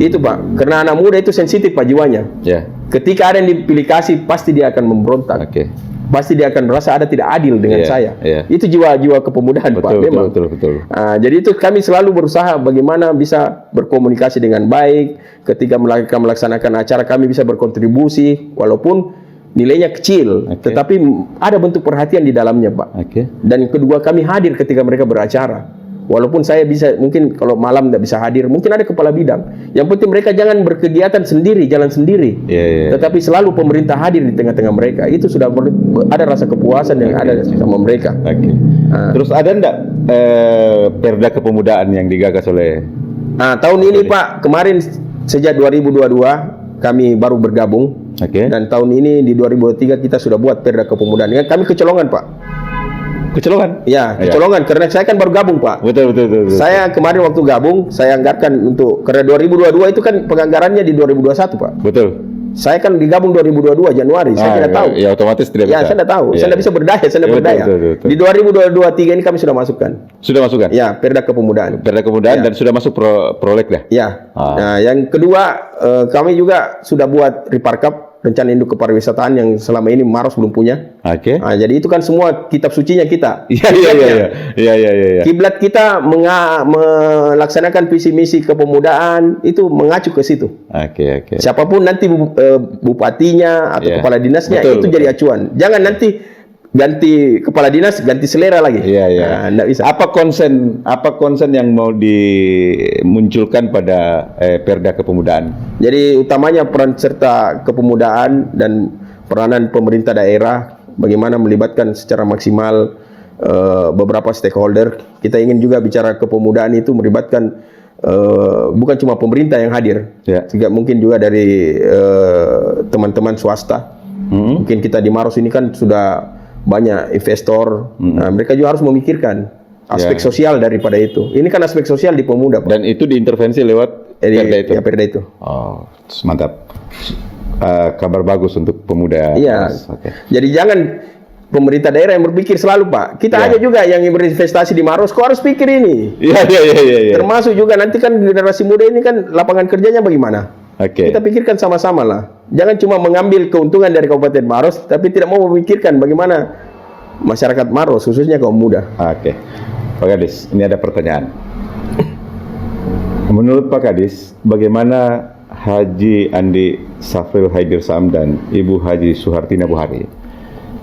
Itu Pak, karena anak muda itu sensitif Pak jiwanya. Ya. Ketika ada yang dipilih kasih, pasti dia akan memberontak. Oke. pasti dia akan merasa ada tidak adil dengan Iya, saya. iya. Itu jiwa-jiwa kepemudaan, Pak. Memang. Betul. Jadi itu kami selalu berusaha bagaimana bisa berkomunikasi dengan baik. Ketika melaksanakan acara kami bisa berkontribusi walaupun nilainya kecil, tetapi ada bentuk perhatian di dalamnya, Pak. Dan kedua, kami hadir ketika mereka beracara. Walaupun saya bisa, mungkin kalau malam tidak bisa hadir, mungkin ada kepala bidang. Yang penting mereka jangan berkegiatan sendiri, jalan sendiri. Tetapi selalu pemerintah hadir di tengah-tengah mereka. Itu sudah ada rasa kepuasan yang ada sama mereka. Terus ada enggak perda kepemudaan yang digagas oleh tahun ini, Pak, kemarin sejak 2022 kami baru bergabung. Dan tahun ini di 2023 kita sudah buat perda kepemudaan. Kami kecolongan, Pak. Kecolongan? Ya, kecolongan karena saya kan baru gabung, Pak. Betul. Saya kemarin waktu gabung, saya anggarkan untuk, karena 2022 itu kan penganggarannya di 2021, Pak. Betul. Saya kan digabung 2022 Januari, saya tidak tahu. Ya otomatis tidak bisa. Ya, saya tidak tahu. Saya tidak bisa berdaya, saya tidak berdaya. Betul. Di 2023 ini kami sudah masukkan. Sudah masukkan? Ya, perda kepemudaan. Perda kepemudaan dan sudah masuk prolegda. Ya. Nah, yang kedua, kami juga sudah buat Riparkap, rencana induk kepariwisataan yang selama ini Maros belum punya. Jadi itu kan semua kitab sucinya kita. Iya. Kiblat kita melaksanakan visi misi kepemudaan itu mengacu ke situ. Siapapun nanti bupatinya atau kepala dinasnya itu jadi acuan. Jangan nanti ganti kepala dinas, ganti selera lagi. Nggak bisa. Apa konsen yang mau dimunculkan pada perda kepemudaan? Jadi utamanya peran serta kepemudaan dan peranan pemerintah daerah, bagaimana melibatkan secara maksimal beberapa stakeholder. Kita ingin juga bicara kepemudaan itu melibatkan bukan cuma pemerintah yang hadir, juga mungkin juga dari teman-teman swasta. Mungkin kita di Maros ini kan sudah banyak investor, mereka juga harus memikirkan aspek sosial daripada itu. Ini kan aspek sosial di pemuda, Pak. Dan itu diintervensi lewat perda itu? Ya, perda itu. Oh, mantap. Kabar bagus untuk pemuda. Iya. Jadi jangan pemerintah daerah yang berpikir selalu, Pak. Kita aja juga yang berinvestasi di Maros, kok harus pikir ini. Iya. Termasuk juga nanti kan generasi muda ini kan lapangan kerjanya bagaimana? Kita pikirkan sama-sama lah. Jangan cuma mengambil keuntungan dari Kabupaten Maros, tapi tidak mau memikirkan bagaimana masyarakat Maros, khususnya kaum muda. Pak Kadis, ini ada pertanyaan. Menurut Pak Kadis, bagaimana Haji Andi Safril Haidir Sam dan Ibu Haji Suhartina Buhari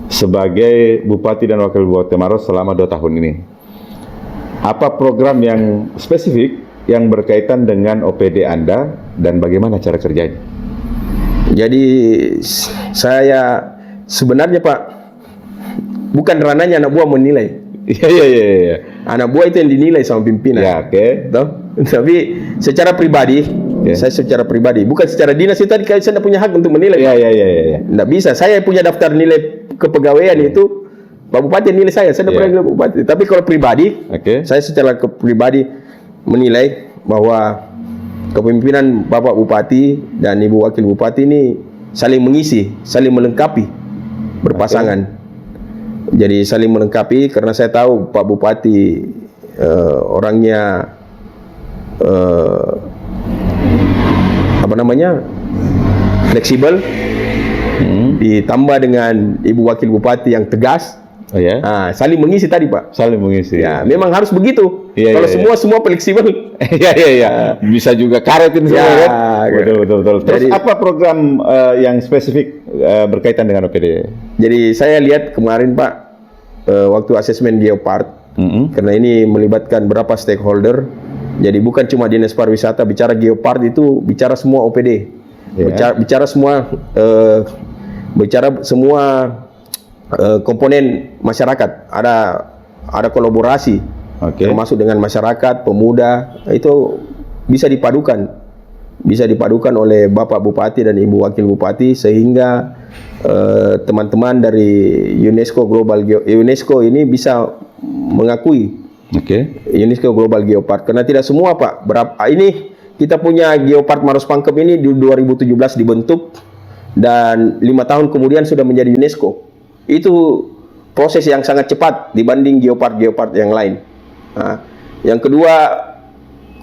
sebagai Bupati dan Wakil Bupati Maros selama 2 tahun ini? Apa program yang spesifik yang berkaitan dengan OPD Anda dan bagaimana cara kerjanya? Jadi saya sebenarnya, Pak, bukan ranahnya anak buah menilai. Iya. Anak buah itu yang dinilai sama pimpinan. Tapi secara pribadi, saya secara pribadi, bukan secara dinas itu tadi saya tidak punya hak untuk menilai. Iya. Tidak bisa. Saya punya daftar nilai kepegawaian itu, Pak Bupati nilai saya tidak pernah nilai Bupati. Tapi kalau pribadi, saya secara pribadi menilai bahwa kepemimpinan Bapak Bupati dan Ibu Wakil Bupati ini saling mengisi, saling melengkapi, berpasangan. Jadi saling melengkapi karena saya tahu Pak Bupati orangnya fleksibel, ditambah dengan Ibu Wakil Bupati yang tegas. Saling mengisi tadi, Pak. Saling mengisi. Ya, memang harus begitu. Kalau semua fleksibel. Bisa juga karetin semua. Betul. Terus apa program yang spesifik berkaitan dengan OPD? Jadi saya lihat kemarin, Pak, waktu asesmen Geopart, karena ini melibatkan berapa stakeholder. Jadi bukan cuma Dinas Pariwisata, bicara Geopart itu bicara semua OPD. Bicara semua komponen masyarakat, ada kolaborasi, termasuk dengan masyarakat, pemuda, itu bisa dipadukan oleh Bapak Bupati dan Ibu Wakil Bupati sehingga teman-teman dari UNESCO ini bisa mengakui UNESCO Global Geopark. Karena tidak semua, Pak, ini kita punya Geopark Maros Pangkep ini di 2017 dibentuk dan 5 tahun kemudian sudah menjadi UNESCO. Itu proses yang sangat cepat dibanding geopark yang lain. Yang kedua,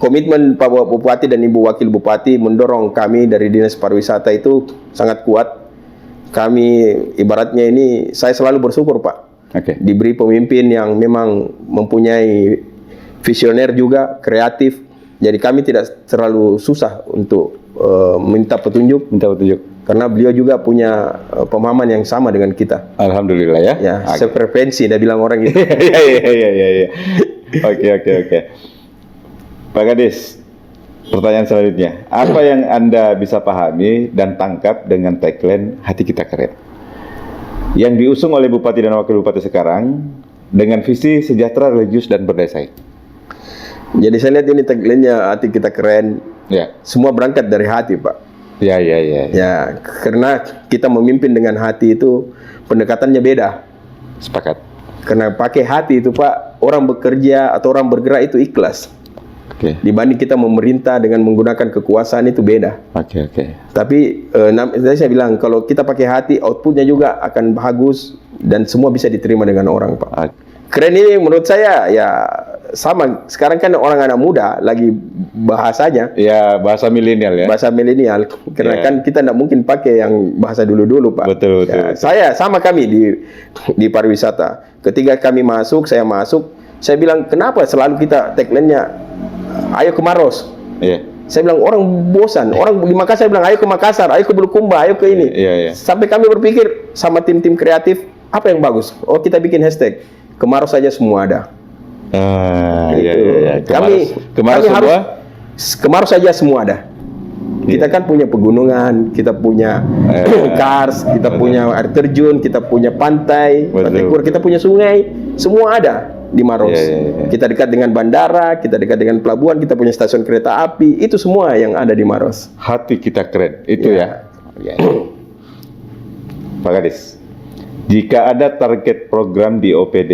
komitmen Pak Bupati dan Ibu Wakil Bupati mendorong kami dari Dinas Pariwisata itu sangat kuat. kami ibaratnya ini, saya selalu bersyukur Pak, Oke. diberi pemimpin yang memang mempunyai visioner juga, kreatif. Jadi kami tidak terlalu susah untuk minta petunjuk, karena beliau juga punya pemahaman yang sama dengan kita. Alhamdulillah ya. Ya, sefrekuensi, dia bilang orang itu. Iya. Oke. Pak Kadis, pertanyaan selanjutnya. Apa yang Anda bisa pahami dan tangkap dengan tagline Hati Kita Keren? Yang diusung oleh Bupati dan Wakil Bupati sekarang dengan visi sejahtera, religius, dan berdaya saing. Jadi saya lihat ini tagline-nya Hati Kita Keren. Ya. Semua berangkat dari hati, Pak. Ya. Ya, karena kita memimpin dengan hati itu pendekatannya beda. Sepakat. Karena pakai hati itu Pak, orang bekerja atau orang bergerak itu ikhlas. Oke. Dibanding kita memerintah dengan menggunakan kekuasaan itu beda. Oke. Tapi tadi saya bilang kalau kita pakai hati, outputnya juga akan bagus dan semua bisa diterima dengan orang Pak. Keren ini menurut saya ya sama. Sekarang kan orang anak muda lagi bahasanya. Ya, bahasa milenial ya. Bahasa milenial. Karena kan kita tidak mungkin pakai yang bahasa dulu-dulu Pak. Betul. Saya sama kami di pariwisata. Ketika kami masuk, saya bilang kenapa selalu kita tagline-nya ayo ke Maros. Iya. Saya bilang orang bosan. Orang di Makassar bilang ayo ke Makassar, ayo ke Bulukumba, ayo ke ini. Iya. Sampai kami berpikir sama tim-tim kreatif apa yang bagus. Oh, kita bikin hashtag ke Maros saja semua ada. Iya. Kami semua? Ke Maros saja semua ada. Kita kan punya pegunungan, kita punya kars, kita punya air terjun, kita punya pantai, kita punya sungai, semua ada di Maros. Kita dekat dengan bandara, kita dekat dengan pelabuhan, kita punya stasiun kereta api, itu semua yang ada di Maros. Hati Kita Keren, itu ya. Pak Kadis, jika ada target program di OPD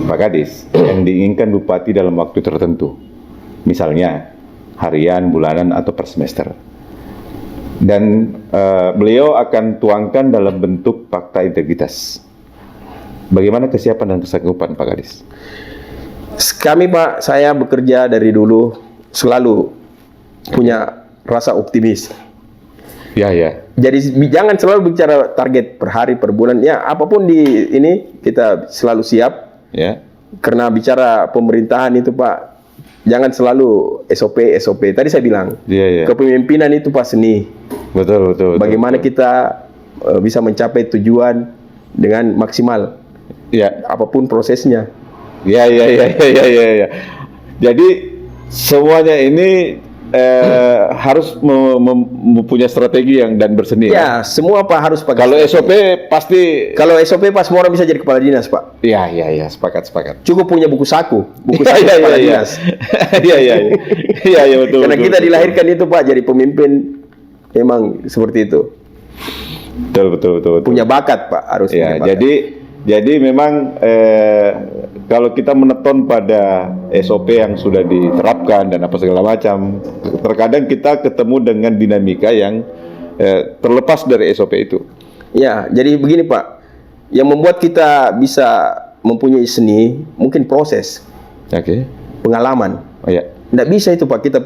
Pak Kadis yang diinginkan Bupati dalam waktu tertentu, misalnya harian, bulanan, atau per semester, dan beliau akan tuangkan dalam bentuk fakta integritas, bagaimana kesiapan dan kesanggupan Pak Kadis? Kami Pak, saya bekerja dari dulu selalu punya rasa optimis. Ya. Jadi jangan selalu bicara target per hari, per bulan. Ya, apapun di ini kita selalu siap. Ya. Karena bicara pemerintahan itu Pak, jangan selalu SOP. Tadi saya bilang, kepemimpinan itu Pak seni. Betul. Bagaimana kita bisa mencapai tujuan dengan maksimal. Ya. Apapun prosesnya. Ya. Jadi semuanya ini harus mempunyai strategi dan berseni. Ya, semua Pak harus pakai. Kalau SOP pasti. Kalau SOP Pak, semua orang bisa jadi kepala dinas Pak. Iya, sepakat. Cukup punya buku saku kepala dinas. Iya, betul. Karena kita dilahirkan itu Pak jadi pemimpin, memang seperti itu. Betul. Punya bakat Pak, harus punya bakat. Jadi memang kalau kita meneton pada SOP yang sudah diterapkan dan apa segala macam, terkadang kita ketemu dengan dinamika yang terlepas dari SOP itu. Ya, jadi begini Pak, yang membuat kita bisa mempunyai seni mungkin proses, pengalaman. Tidak bisa itu Pak, kita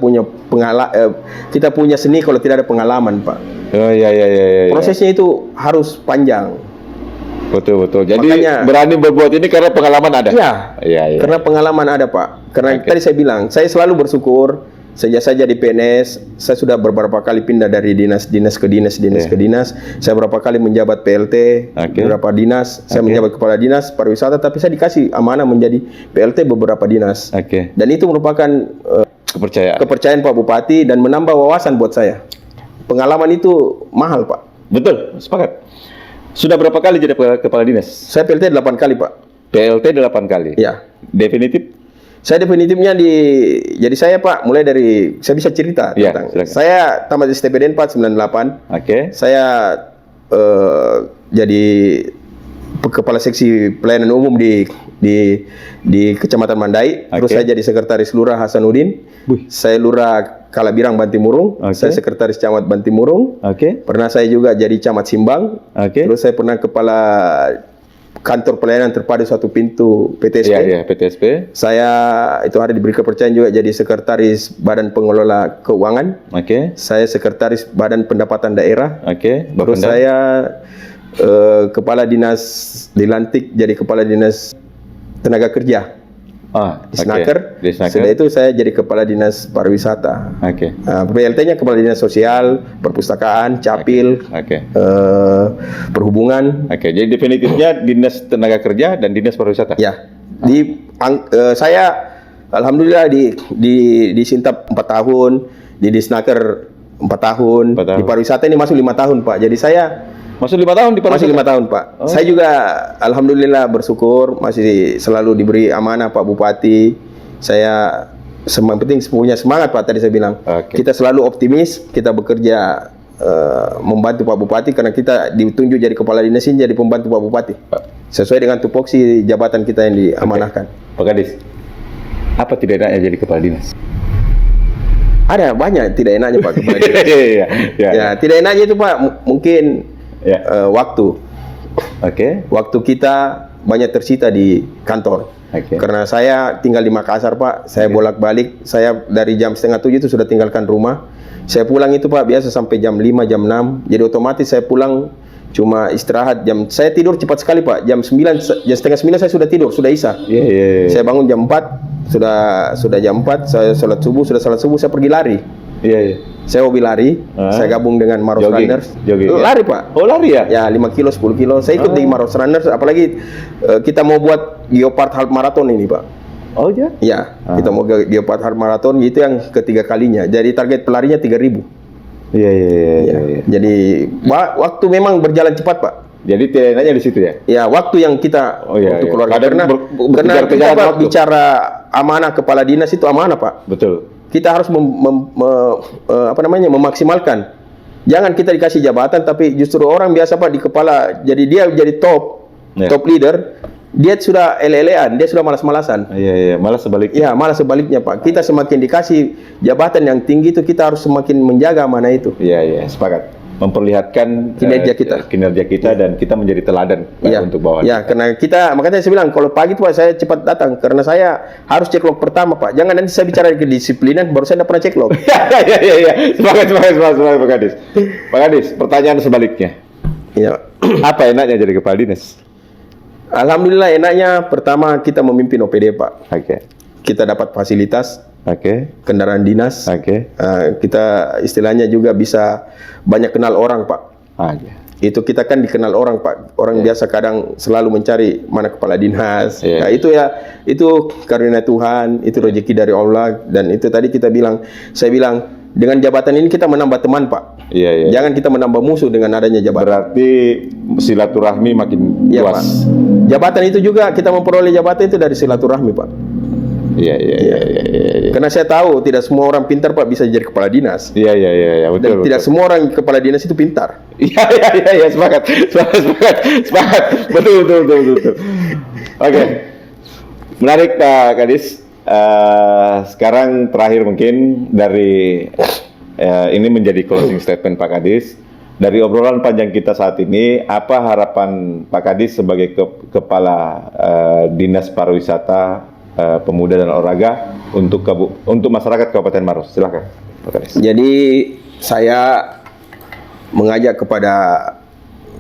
punya seni kalau tidak ada pengalaman Pak. Prosesnya itu harus panjang. Betul. Jadi makanya, berani berbuat ini karena pengalaman ada. Iya. Karena pengalaman ada Pak. Karena tadi saya bilang, saya selalu bersyukur. Sejak saja di PNS, saya sudah beberapa kali pindah dari dinas ke dinas. Saya beberapa kali menjabat PLT, beberapa dinas. Saya menjabat kepala dinas pariwisata, tapi saya dikasih amanah menjadi PLT beberapa dinas. Dan itu merupakan kepercayaan Pak Bupati dan menambah wawasan buat saya. Pengalaman itu mahal Pak. Betul, sepakat. Sudah berapa kali jadi kepala dinas? Saya PLT 8 kali Pak. PLT 8 kali? Ya. Definitif? Saya definitifnya jadi saya Pak, mulai dari, saya bisa cerita tentang. Saya tamat STPDN Pak 98. Saya jadi kepala seksi pelayanan umum di Kecamatan Mandai. Terus saya jadi sekretaris Lurah Hasanuddin. Saya Lurah Kalabirang Bantimurung. Saya sekretaris Camat Bantimurung. Pernah saya juga jadi Camat Simbang. Terus saya pernah kepala kantor pelayanan terpadu satu pintu PTSP. Iya, PTSP. Saya itu hari diberi kepercayaan juga jadi sekretaris Badan Pengelola Keuangan. Oke. Saya sekretaris Badan Pendapatan Daerah. Oke. Terus saya kepala dinas dilantik jadi kepala dinas tenaga kerja di Snaker. Di Snaker. Setelah itu saya jadi kepala dinas pariwisata. Oke. PLT-nya kepala dinas sosial, perpustakaan, capil, Oke. perhubungan. Oke. Jadi definitifnya dinas tenaga kerja dan dinas pariwisata. Ya, saya alhamdulillah di Sintap 4 tahun, di Disnaker 4 tahun, 4 tahun. di pariwisata ini masuk 5 tahun Pak. Jadi saya Masuk 5 tahun di pariwisata. masih 5 tahun Pak. Oh. Saya juga alhamdulillah bersyukur masih selalu diberi amanah Pak Bupati. Saya penting punya semangat Pak, tadi saya bilang. Oke. Kita selalu optimis, kita bekerja membantu Pak Bupati karena kita ditunjuk jadi kepala dinas ini jadi pembantu Pak Bupati. Sesuai dengan tupoksi jabatan kita yang diamanahkan. Pak Kadis, apa tidak enaknya jadi kepala dinas? Ada banyak tidak enaknya Pak kepala dinas. Iya. Ya, tidak enaknya itu Pak mungkin waktu. Oke. Waktu kita banyak tersita di kantor. Oke. Karena saya tinggal di Makassar Pak, saya bolak-balik. Saya dari jam 6:30 itu sudah tinggalkan rumah. Saya pulang itu Pak biasa sampai jam 5, jam 6. Jadi otomatis saya pulang cuma istirahat saya tidur cepat sekali Pak. Jam 9, jam setengah 9 saya sudah tidur, sudah isya. Iya. Saya bangun jam 4, sudah jam 4, saya salat subuh, saya pergi lari. Iya. Saya hobi lari, saya gabung dengan Maros Jogging. Runners. Jogging, ya. Lari Pak. Oh, lari ya? Ya 5 kilo, 10 kilo. Saya ikut di Maros Runners, apalagi kita mau buat Geopard Half Marathon ini Pak. Oh ya? Ya, kita mau Geopard Half Marathon, itu yang ketiga kalinya. Jadi target pelarinya 3.000. Iya. Jadi waktu memang berjalan cepat Pak. Jadi tidak enaknya di situ ya? Ya, waktu yang kita untuk keluarga. Kadang Karena kita berkejar-kejaran Pak, waktu. bicara amanah kepala dinas itu amanah Pak. Betul. Kita harus memaksimalkan. Jangan kita dikasih jabatan tapi justru orang biasa Pak di kepala jadi dia jadi top leader, dia sudah ele-elean, dia sudah malas-malasan. Iya, malah sebaliknya. Ya, malah sebaliknya Pak. Kita semakin dikasih jabatan yang tinggi itu kita harus semakin menjaga amanah itu. Iya, sepakat. Memperlihatkan kinerja kita dan kita menjadi teladan untuk bawahan. Ya, karena makanya saya bilang kalau pagi itu Pak saya cepat datang karena saya harus cek log pertama Pak. Jangan nanti saya bicara kedisiplinan baru saya tidak pernah cek log. Iya. Semangat Pak Kadis. Pak Kadis, pertanyaan sebaliknya. Iya. Apa enaknya jadi kepala dinas? Alhamdulillah enaknya pertama kita memimpin OPD Pak. Oke. Kita dapat fasilitas. Oke. Kendaraan dinas. Oke. Kita istilahnya juga bisa banyak kenal orang Pak. Itu kita kan dikenal orang Pak. Orang biasa kadang selalu mencari mana kepala dinas. Nah, itu karunia Tuhan, itu rezeki dari Allah dan itu tadi saya bilang dengan jabatan ini kita menambah teman Pak. Iya. Jangan kita menambah musuh dengan adanya jabatan. Berarti silaturahmi makin Iya, luas. Pak. Jabatan itu juga kita memperoleh jabatan itu dari silaturahmi Pak. Iya. Karena saya tahu tidak semua orang pintar Pak bisa jadi kepala dinas. Iya, betul. Dan tidak semua orang kepala dinas itu pintar. Iya, sepakat. Betul. Oke. Menarik Pak Kadis. Sekarang terakhir mungkin dari ini menjadi closing statement Pak Kadis. Dari obrolan panjang kita saat ini, apa harapan Pak Kadis sebagai kepala Dinas Pariwisata, Pemuda dan Olahraga untuk masyarakat Kabupaten Maros? Silakan Pak Kadis. Jadi saya mengajak kepada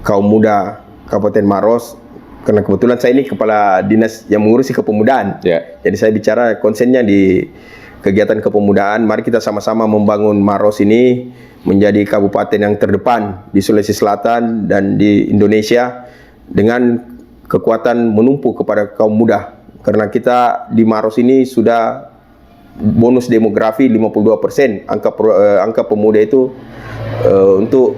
kaum muda Kabupaten Maros, karena kebetulan saya ini kepala dinas yang mengurusi kepemudaan. Jadi saya bicara konsennya di kegiatan kepemudaan. Mari kita sama-sama membangun Maros ini menjadi kabupaten yang terdepan di Sulawesi Selatan dan di Indonesia dengan kekuatan menumpuk kepada kaum muda. Karena kita di Maros ini sudah bonus demografi 52%. Angka pemuda itu untuk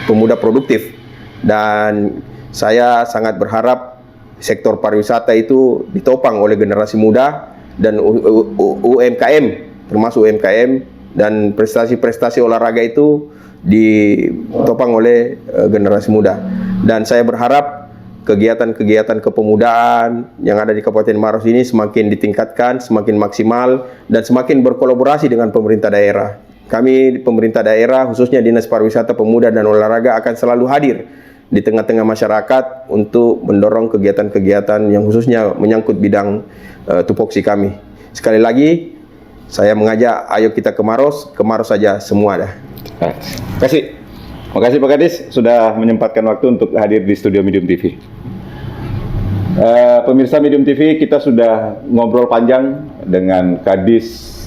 pemuda produktif. Dan saya sangat berharap sektor pariwisata itu ditopang oleh generasi muda dan UMKM, termasuk UMKM, dan prestasi-prestasi olahraga itu ditopang oleh generasi muda. Dan saya berharap kegiatan-kegiatan kepemudaan yang ada di Kabupaten Maros ini semakin ditingkatkan, semakin maksimal, dan semakin berkolaborasi dengan pemerintah daerah. Kami pemerintah daerah, khususnya Dinas Pariwisata, Pemuda dan Olahraga akan selalu hadir di tengah-tengah masyarakat untuk mendorong kegiatan-kegiatan yang khususnya menyangkut bidang tupoksi kami. Sekali lagi, saya mengajak, ayo kita ke Maros saja semua dah. Makasih Pak Kadis sudah menyempatkan waktu untuk hadir di studio Medium TV. Pemirsa Medium TV, kita sudah ngobrol panjang dengan Kadis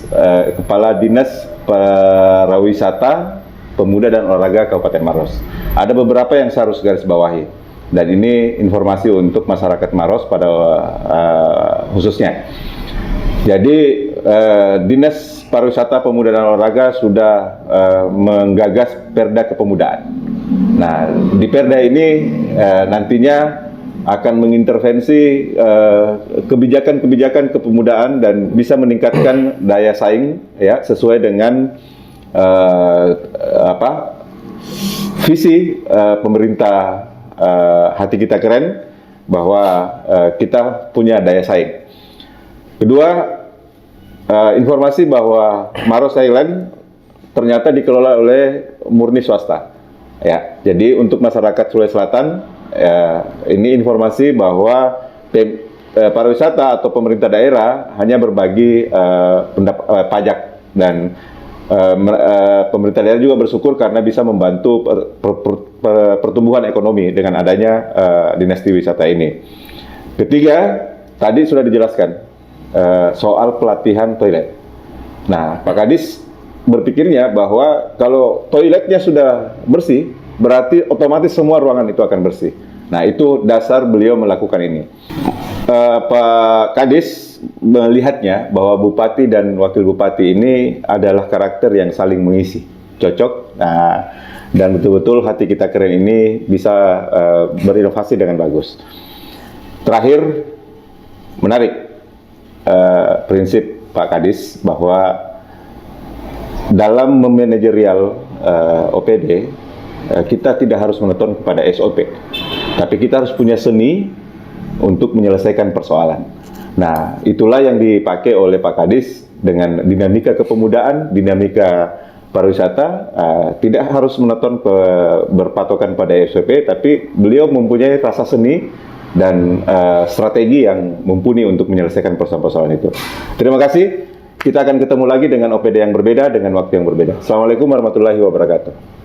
Kepala Dinas Pariwisata, Pemuda dan Olahraga Kabupaten Maros. Ada beberapa yang saya harus garis bawahi, dan ini informasi untuk masyarakat Maros pada khususnya. Jadi Dinas Pariwisata, Pemuda dan Olahraga sudah menggagas Perda Kepemudaan. Nah, di Perda ini nantinya akan mengintervensi kebijakan-kebijakan kepemudaan dan bisa meningkatkan daya saing ya sesuai dengan visi pemerintah Hati Kita Keren bahwa kita punya daya saing. Kedua, informasi bahwa Maros Island ternyata dikelola oleh murni swasta. Ya, jadi untuk masyarakat Sulawesi Selatan, ini informasi bahwa pariwisata atau pemerintah daerah hanya berbagi pajak, dan pemerintah daerah juga bersyukur karena bisa membantu pertumbuhan ekonomi dengan adanya dinasti wisata ini. Ketiga, tadi sudah dijelaskan soal pelatihan toilet. Nah, Pak Kadis berpikirnya bahwa kalau toiletnya sudah bersih, berarti otomatis semua ruangan itu akan bersih. Nah, itu dasar beliau melakukan ini. Pak Kadis melihatnya bahwa Bupati dan Wakil Bupati ini adalah karakter yang saling mengisi, cocok. Nah, dan betul-betul Hati Kita Keren ini bisa berinovasi dengan bagus. Terakhir, menarik prinsip Pak Kadis bahwa dalam memanajerial OPD, kita tidak harus menonton kepada SOP, tapi kita harus punya seni untuk menyelesaikan persoalan. Nah, itulah yang dipakai oleh Pak Kadis dengan dinamika kepemudaan, dinamika pariwisata. Tidak harus menonton berpatokan pada SOP, tapi beliau mempunyai rasa seni dan strategi yang mumpuni untuk menyelesaikan persoalan-persoalan itu. Terima kasih. Kita akan ketemu lagi dengan OPD yang berbeda, dengan waktu yang berbeda. Assalamualaikum warahmatullahi wabarakatuh.